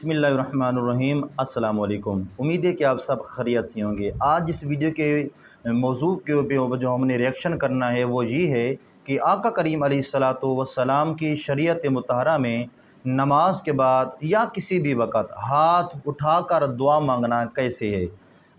بسم اللہ الرحمن الرحیم۔ السلام علیکم، امید ہے کہ آپ سب خیریت سے ہوں گے۔ آج اس ویڈیو کے موضوع کے اوپر جو ہم نے ریئیکشن کرنا ہے وہ یہ ہے کہ آقا کریم علیہ الصلاۃ والسلام کی شریعت مطہرہ میں نماز کے بعد یا کسی بھی وقت ہاتھ اٹھا کر دعا مانگنا کیسے ہے۔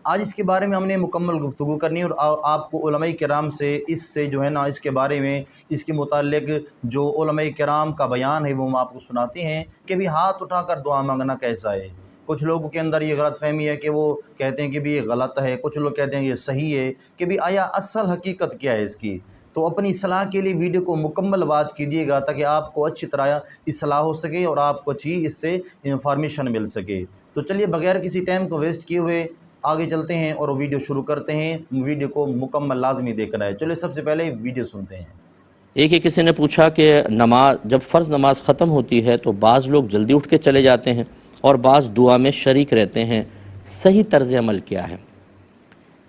آج اس کے بارے میں ہم نے مکمل گفتگو کرنی ہے اور آپ کو علماء کرام سے اس کے بارے میں اس کے متعلق جو علماء کرام کا بیان ہے وہ ہم آپ کو سناتے ہیں کہ بھی ہاتھ اٹھا کر دعا مانگنا کیسا ہے۔ کچھ لوگوں کے اندر یہ غلط فہمی ہے کہ وہ کہتے ہیں کہ بھی یہ غلط ہے، کچھ لوگ کہتے ہیں کہ یہ صحیح ہے، کہ بھی آیا اصل حقیقت کیا ہے اس کی۔ تو اپنی اصلاح کے لیے ویڈیو کو مکمل واچ کیجیے گا تاکہ آپ کو اچھی طرح اصلاح ہو سکے اور آپ کو اچھی اس سے انفارمیشن مل سکے۔ تو چلیے بغیر کسی ٹائم کو ویسٹ کیے ہوئے آگے چلتے ہیں اور ویڈیو شروع کرتے ہیں۔ ویڈیو کو مکمل لازمی دیکھنا ہے۔ چلے سب سے پہلے ویڈیو سنتے ہیں۔ کسی نے پوچھا کہ جب فرض نماز ختم ہوتی ہے تو بعض لوگ جلدی اٹھ کے چلے جاتے ہیں اور بعض دعا میں شریک رہتے ہیں، صحیح طرز عمل کیا ہے؟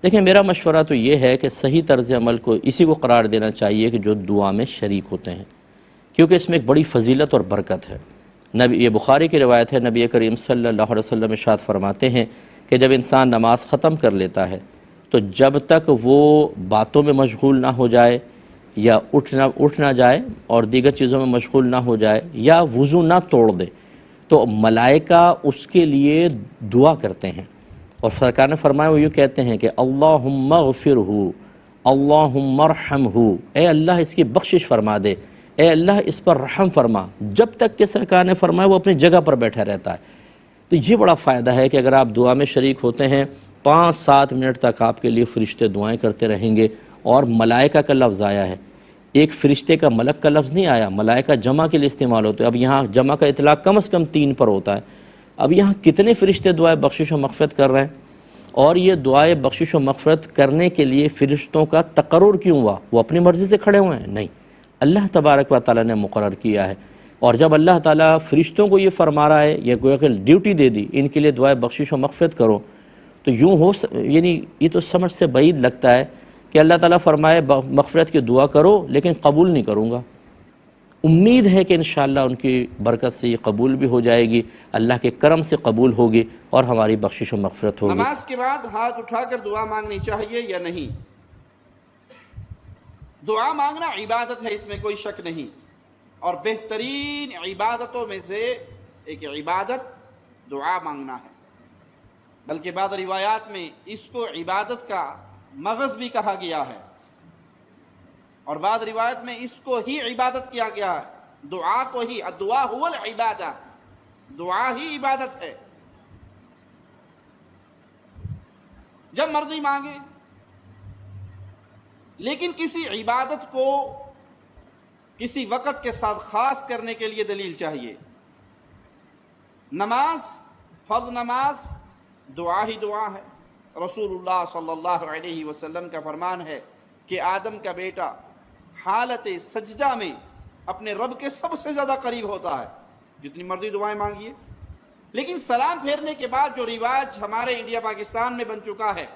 دیکھیں، میرا مشورہ تو یہ ہے کہ صحیح طرز عمل کو اسی کو قرار دینا چاہیے کہ جو دعا میں شریک ہوتے ہیں، کیونکہ اس میں ایک بڑی فضیلت اور برکت ہے۔ یہ بخاری کی روایت ہے، نبی کریم صلی اللہ علیہ وسلم ارشاد فرماتے ہیں کہ جب انسان نماز ختم کر لیتا ہے تو جب تک وہ باتوں میں مشغول نہ ہو جائے یا اٹھ نہ جائے اور دیگر چیزوں میں مشغول نہ ہو جائے یا وضو نہ توڑ دے تو ملائکہ اس کے لیے دعا کرتے ہیں، اور سرکار نے فرمایا وہ یہ کہتے ہیں کہ اللہم اغفرہ، اللہم ارحمہ، اے اللہ اس کی بخشش فرما دے، اے اللہ اس پر رحم فرما، جب تک کہ سرکار نے فرمایا وہ اپنی جگہ پر بیٹھا رہتا ہے۔ تو یہ بڑا فائدہ ہے کہ اگر آپ دعا میں شریک ہوتے ہیں 5-7 منٹ تک آپ کے لیے فرشتے دعائیں کرتے رہیں گے، اور ملائکہ کا لفظ آیا ہے، ایک فرشتے کا ملک کا لفظ نہیں آیا، ملائکہ جمع کے لیے استعمال ہوتے ہیں۔ اب یہاں جمع کا اطلاق کم از کم 3 پر ہوتا ہے، اب یہاں کتنے فرشتے دعائے بخشش و مغفرت کر رہے ہیں؟ اور یہ دعائے بخشش و مغفرت کرنے کے لیے فرشتوں کا تقرر کیوں ہوا؟ وہ اپنی مرضی سے کھڑے ہوئے ہیں؟ نہیں، اللہ تبارک و تعالیٰ نے مقرر کیا ہے۔ اور جب اللہ تعالیٰ فرشتوں کو یہ فرما رہا ہے، یہ گویا کہ ڈیوٹی دے دی ان کے لیے دعائے بخشش و مغفرت کرو، تو یوں یعنی یہ تو سمجھ سے بعید لگتا ہے کہ اللہ تعالیٰ فرمائے مغفرت کی دعا کرو لیکن قبول نہیں کروں گا۔ امید ہے کہ انشاءاللہ ان کی برکت سے یہ قبول بھی ہو جائے گی، اللہ کے کرم سے قبول ہوگی اور ہماری بخشش و مغفرت ہوگی۔ نماز کے بعد ہاتھ اٹھا کر دعا مانگنی چاہیے یا نہیں؟ دعا مانگنا عبادت ہے، اس میں کوئی شک نہیں، اور بہترین عبادتوں میں سے ایک عبادت دعا مانگنا ہے، بلکہ بعض روایات میں اس کو عبادت کا مغز بھی کہا گیا ہے، اور بعض روایت میں اس کو ہی عبادت کیا گیا ہے، دعا کو ہی، الدعا هو العبادہ، دعا ہی عبادت ہے۔ جب مرضی مانگے، لیکن کسی عبادت کو کسی وقت کے ساتھ خاص کرنے کے لیے دلیل چاہیے۔ نماز، فرض نماز دعا ہی دعا ہے۔ رسول اللہ صلی اللہ علیہ وسلم کا فرمان ہے کہ آدم کا بیٹا حالت سجدہ میں اپنے رب کے سب سے زیادہ قریب ہوتا ہے، جتنی مرضی دعائیں مانگیے۔ لیکن سلام پھیرنے کے بعد جو رواج ہمارے انڈیا پاکستان میں بن چکا ہے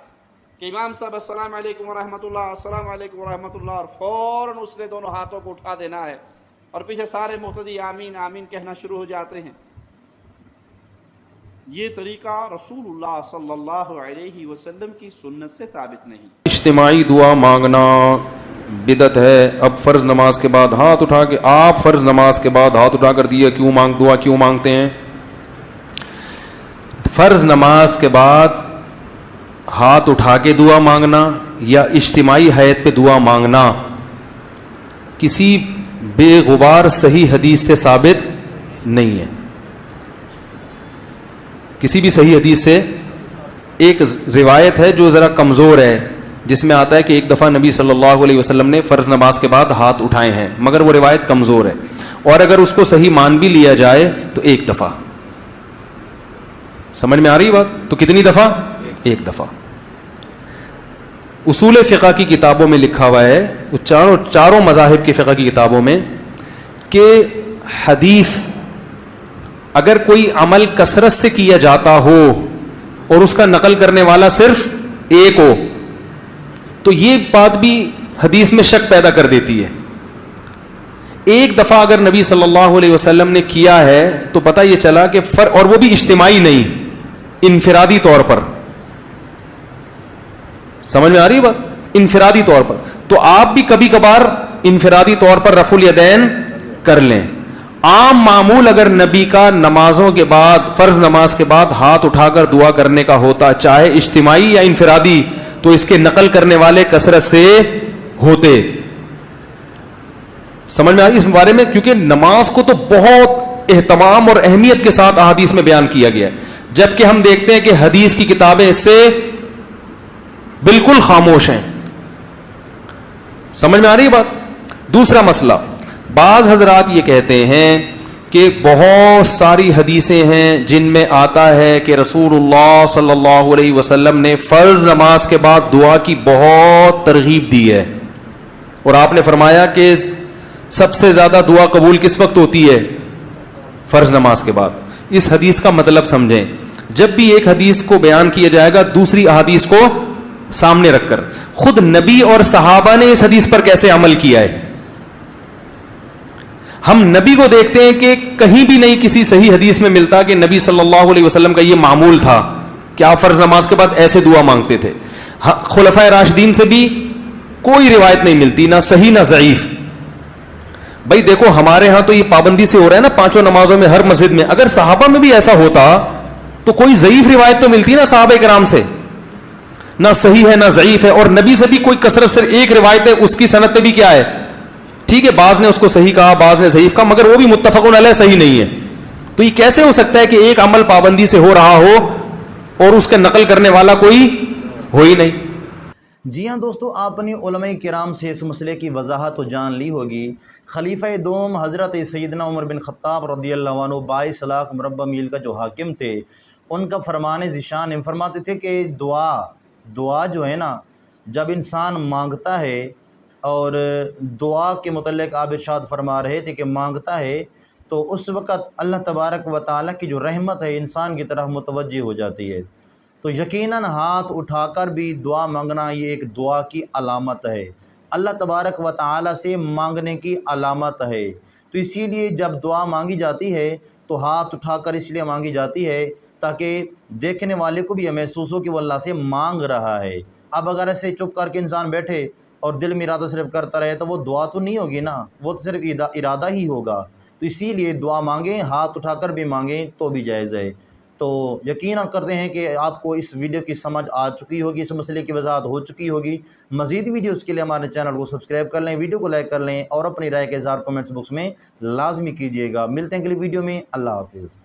کہ امام صاحب السلام علیکم ورحمۃ اللہ، السلام علیکم ورحمۃ اللہ، اور فوراً اس نے دونوں ہاتھوں کو اٹھا دینا ہے اور پیچھے سارے مقتدی آمین آمین کہنا شروع ہو جاتے ہیں۔ یہ طریقہ رسول اللہ صلی اللہ علیہ وسلم کی سنت سے ثابت نہیں۔ اجتماعی دعا مانگنا بدعت ہے۔ اب فرض نماز کے بعد ہاتھ اٹھا کے آپ فرض نماز کے بعد ہاتھ اٹھا کر دیا دعا کیوں مانگتے ہیں؟ فرض نماز کے بعد ہاتھ اٹھا کے دعا مانگنا یا اجتماعی حیت پہ دعا مانگنا کسی بے غبار صحیح حدیث سے ثابت نہیں ہے۔ کسی بھی صحیح حدیث سے، ایک روایت ہے جو ذرا کمزور ہے جس میں آتا ہے کہ ایک دفعہ نبی صلی اللہ علیہ وسلم نے فرض نماز کے بعد ہاتھ اٹھائے ہیں، مگر وہ روایت کمزور ہے، اور اگر اس کو صحیح مان بھی لیا جائے تو ایک دفعہ۔ سمجھ میں آ رہی بات؟ تو کتنی دفعہ؟ ایک دفعہ۔ اصول فقہ کی کتابوں میں لکھا ہوا ہے، چاروں مذاہب کی فقہ کی کتابوں میں، کہ حدیث اگر کوئی عمل کثرت سے کیا جاتا ہو اور اس کا نقل کرنے والا صرف ایک ہو تو یہ بات بھی حدیث میں شک پیدا کر دیتی ہے۔ ایک دفعہ اگر نبی صلی اللہ علیہ وسلم نے کیا ہے تو پتہ یہ چلا کہ اور وہ بھی اجتماعی نہیں, انفرادی طور پر. سمجھ میں آ رہی ہے بات؟ انفرادی طور پر. تو آپ بھی کبھی کبھار انفرادی طور پر رفع الیدین کر لیں. عام معمول اگر نبی کا نمازوں کے بعد, فرض نماز کے بعد ہاتھ اٹھا کر دعا کرنے کا ہوتا, چاہے اجتماعی یا انفرادی, تو اس کے نقل کرنے والے کثرت سے ہوتے. سمجھ میں آ رہی اس بارے میں؟ کیونکہ نماز کو تو بہت اہتمام اور اہمیت کے ساتھ احادیث میں بیان کیا گیا ہے, جبکہ ہم دیکھتے ہیں کہ حدیث کی کتابیں اس سے بالکل خاموش ہیں. سمجھ میں آ رہی بات؟ دوسرا مسئلہ, بعض حضرات یہ کہتے ہیں کہ بہت ساری حدیثیں ہیں جن میں آتا ہے کہ رسول اللہ صلی اللہ علیہ وسلم نے فرض نماز کے بعد دعا کی بہت ترغیب دی ہے, اور آپ نے فرمایا کہ سب سے زیادہ دعا قبول کس وقت ہوتی ہے؟ فرض نماز کے بعد. اس حدیث کا مطلب سمجھیں. جب بھی ایک حدیث کو بیان کیا جائے گا دوسری احادیث کو سامنے رکھ کر, خود نبی اور صحابہ نے اس حدیث پر کیسے عمل کیا ہے. ہم نبی کو دیکھتے ہیں کہ کہیں بھی نہیں کسی صحیح حدیث میں ملتا کہ نبی صلی اللہ علیہ وسلم کا یہ معمول تھا کہ آپ فرض نماز کے بعد ایسے دعا مانگتے تھے. خلفائے راشدین سے بھی کوئی روایت نہیں ملتی, نہ صحیح نہ ضعیف. بھائی دیکھو ہمارے ہاں تو یہ پابندی سے ہو رہا ہے نا پانچوں نمازوں میں ہر مسجد میں, اگر صحابہ میں بھی ایسا ہوتا تو کوئی ضعیف روایت تو ملتی نا صحابہ کرام سے, نہ صحیح ہے نہ ضعیف ہے. اور نبی سے بھی کوئی کثرت سے ایک روایت ہے, اس کی سند پہ بھی کیا ہے, ٹھیک ہے بعض نے اس کو صحیح کہا بعض نے ضعیف کہا, مگر وہ بھی متفق علیہ صحیح نہیں ہے. تو یہ کیسے ہو سکتا ہے کہ ایک عمل پابندی سے ہو رہا ہو اور اس کا نقل کرنے والا کوئی ہو ہی نہیں. جی ہاں دوستو, آپ نے علماء کرام سے اس مسئلے کی وضاحت تو جان لی ہوگی. خلیفہ دوم حضرت سیدنا عمر بن خطاب رضی اللہ عنہ 22 لاکھ مربع میل کا جو حاکم تھے, ان کا فرمان ذیشان فرماتے تھے کہ دعا جو ہے نا, جب انسان مانگتا ہے, اور دعا کے متعلق آپ ارشاد فرما رہے تھے کہ مانگتا ہے تو اس وقت اللہ تبارک و تعالیٰ کی جو رحمت ہے انسان کی طرف متوجہ ہو جاتی ہے. تو یقیناً ہاتھ اٹھا کر بھی دعا مانگنا یہ ایک دعا کی علامت ہے, اللہ تبارک و تعالیٰ سے مانگنے کی علامت ہے. تو اسی لیے جب دعا مانگی جاتی ہے تو ہاتھ اٹھا کر اس لیے مانگی جاتی ہے تاکہ دیکھنے والے کو بھی یہ محسوس ہو کہ وہ اللہ سے مانگ رہا ہے. اب اگر ایسے چپ کر کے انسان بیٹھے اور دل میں ارادہ صرف کرتا رہے تو وہ دعا تو نہیں ہوگی نا, وہ تو صرف ارادہ ہی ہوگا. تو اسی لیے دعا مانگیں, ہاتھ اٹھا کر بھی مانگیں تو بھی جائز ہے. تو یقیناً کرتے ہیں کہ آپ کو اس ویڈیو کی سمجھ آ چکی ہوگی, اس مسئلے کی وضاحت ہو چکی ہوگی. مزید ویڈیوز کے لیے ہمارے چینل کو سبسکرائب کر لیں, ویڈیو کو لائک کر لیں, اور اپنی رائے کا اظہار کمنٹس باکس میں لازمی کیجیے گا. ملتے ہیں اگلی ویڈیو میں. اللہ حافظ.